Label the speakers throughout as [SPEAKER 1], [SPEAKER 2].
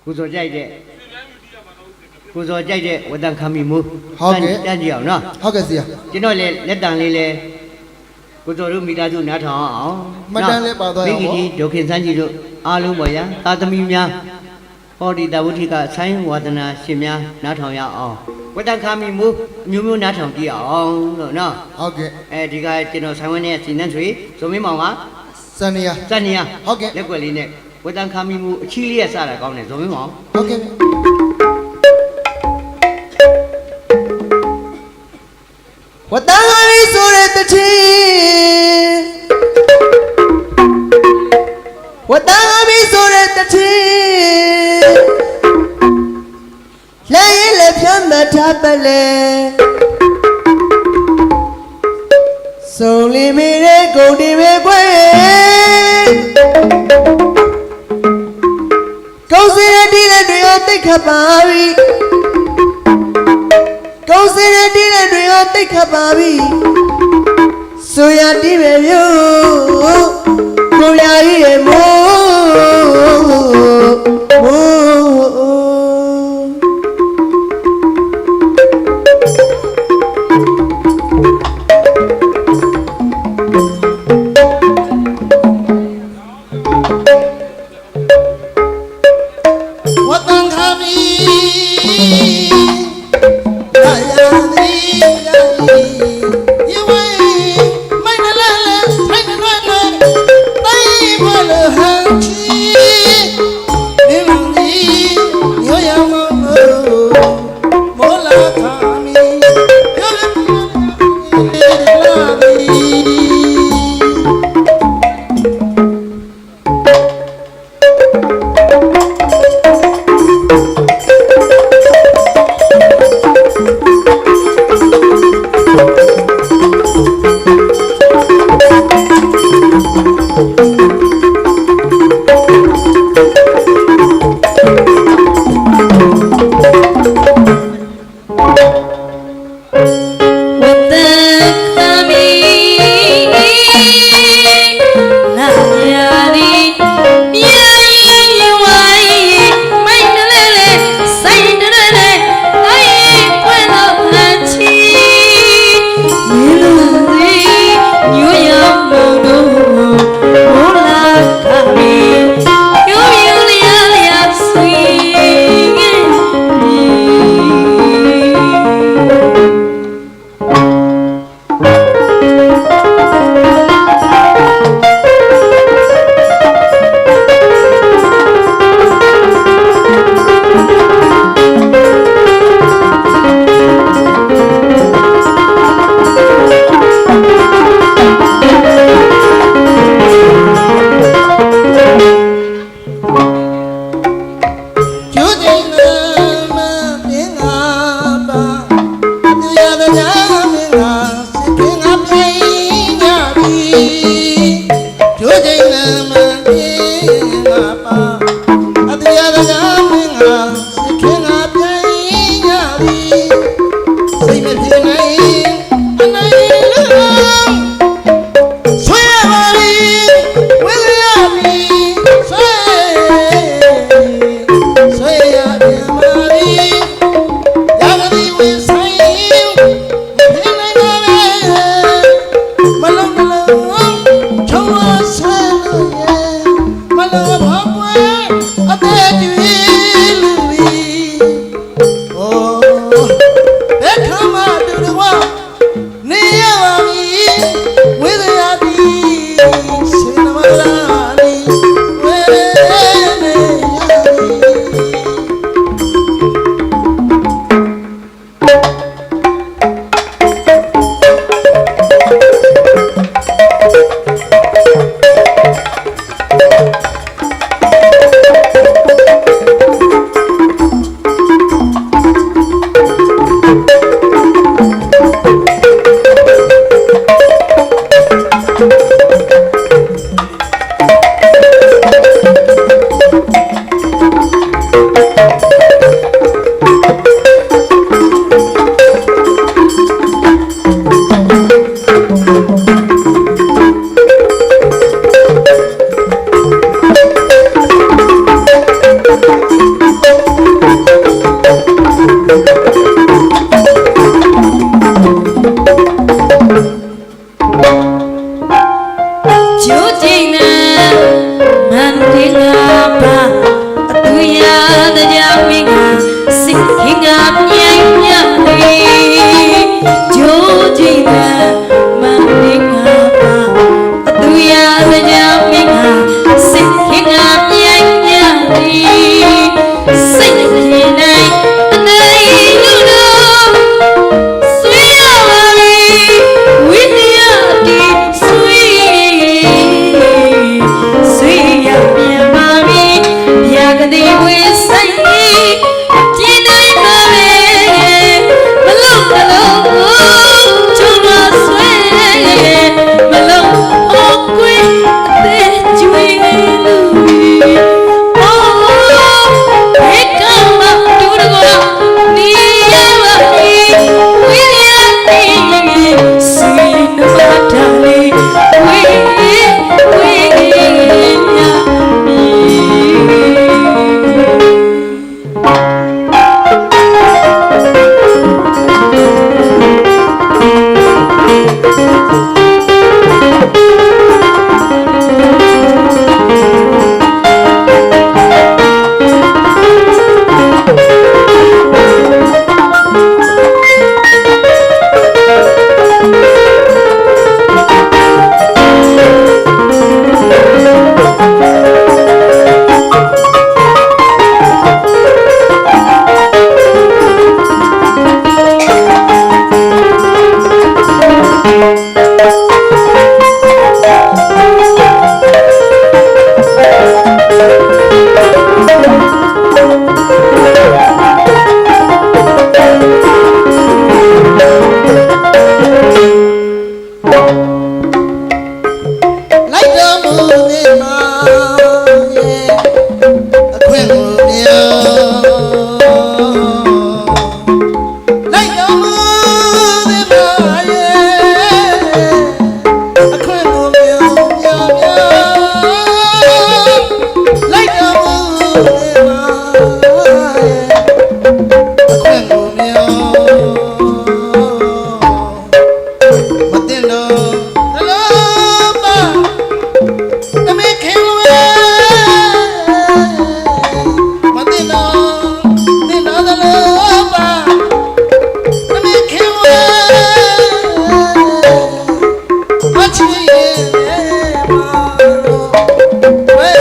[SPEAKER 1] ကိုစောကြိုက်တဲ့ကိုစောကြိုက်တဲ့ဝတ္တခမီမူ
[SPEAKER 2] ဟုတ်ကဲ့
[SPEAKER 1] တန်းကြည့်အောင်နော်
[SPEAKER 2] ဟုတ်ကဲ့ဆရာ
[SPEAKER 1] ကျွန်တော်လည်းလက်တံလေးလဲကိုစောတို့မိသားစုနားထောင်အောင်
[SPEAKER 2] မှတ်တမ်းလေးပါသွားရအောင်
[SPEAKER 1] မိကြီးဒုခင်စန်းကြီးတို့အားလုံးပါဗျာသာသမီများဟောဒီတဝုထိကဆိုင်းဝါဒနာရှင်များနားထောင်ရအောင်ဝတ္တခမီမူအမျိုးမျိုးနားထောင်ကြည့်အောင်လို့နော်
[SPEAKER 2] ဟုတ်ကဲ့
[SPEAKER 1] အဲဒီကကျွန်တော်ဆိုင်ဝင်းနဲ့စီနန်းဆွေဇုံမင်းမောင်က
[SPEAKER 2] စန္နီယာ
[SPEAKER 1] စက်နေရ
[SPEAKER 2] ဟုတ်ကဲ့
[SPEAKER 1] လက်ွက်လေးနဲ့ဝတ္တခမီမူအချီးလေးရစတာကောင်းတယ်ဇုံမင်းမောင်
[SPEAKER 2] ဟုတ်ကဲ့ဝတ္တဟာရီဆိုတဲ့တတိဝတ္တဟာရီဆိုတဲ့တတိလဲရင်လည်းဖြမ်းမထားပလဲစုံလီမီတဲ့ကုန်ဒီပဲကွယ်ကောင်းစီတဲ့ဒီလက်တွေရောတိတ်ခတ်ပါပြီကောင်းစီတဲ့ဒီလက်တွေရောတိတ်ခတ်ပါပြီဆိုရတိပဲမျိုးကိုရာကြီးရဲ့မိုး
[SPEAKER 3] ဝတ္တံခမီအာယာဒီယာယေဝေမိုင်းနလဲလဲမိုင်းနလဲလဲ လိုက်တော်မူနေမှာရဲ့အခွင့်ကိုမြေလိုက်တော်မူနေမှာရဲ့အခွင့်ကိုမြေလိုက်တော်မူနေမှာရဲ့အခွင့်ကိုမြေမတင်တော့လောပါတမေခင်ဝဲမတင်တော့တင်တော့လောပါတမေခင်ဝဲအချီရဲ့မာဝဲ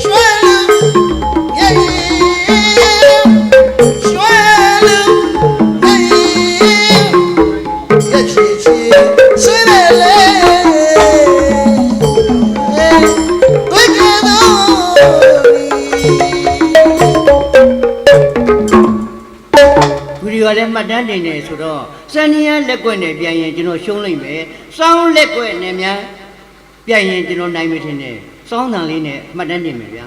[SPEAKER 3] ရွှဲရဲ့ရွှဲရဲ့ချီချီဆွေးလေလေတွေ့ကြတော့
[SPEAKER 1] ဗီဒီယိုလည်းမှတ်တမ်းတင်နေဆိုတော့စံနီယာလက်ကွက်နဲ့ပြန်ရင်ကျွန်တော်ရှုံးလိုက်မယ်စောင်းလက်ကွက်နဲ့များပြန်ရင်ကျွန်တော်နိုင်မယ်ထင်တယ်စောင်းတန်လေးနဲ့မှတ်တမ်းတင်မယ်ဗျာ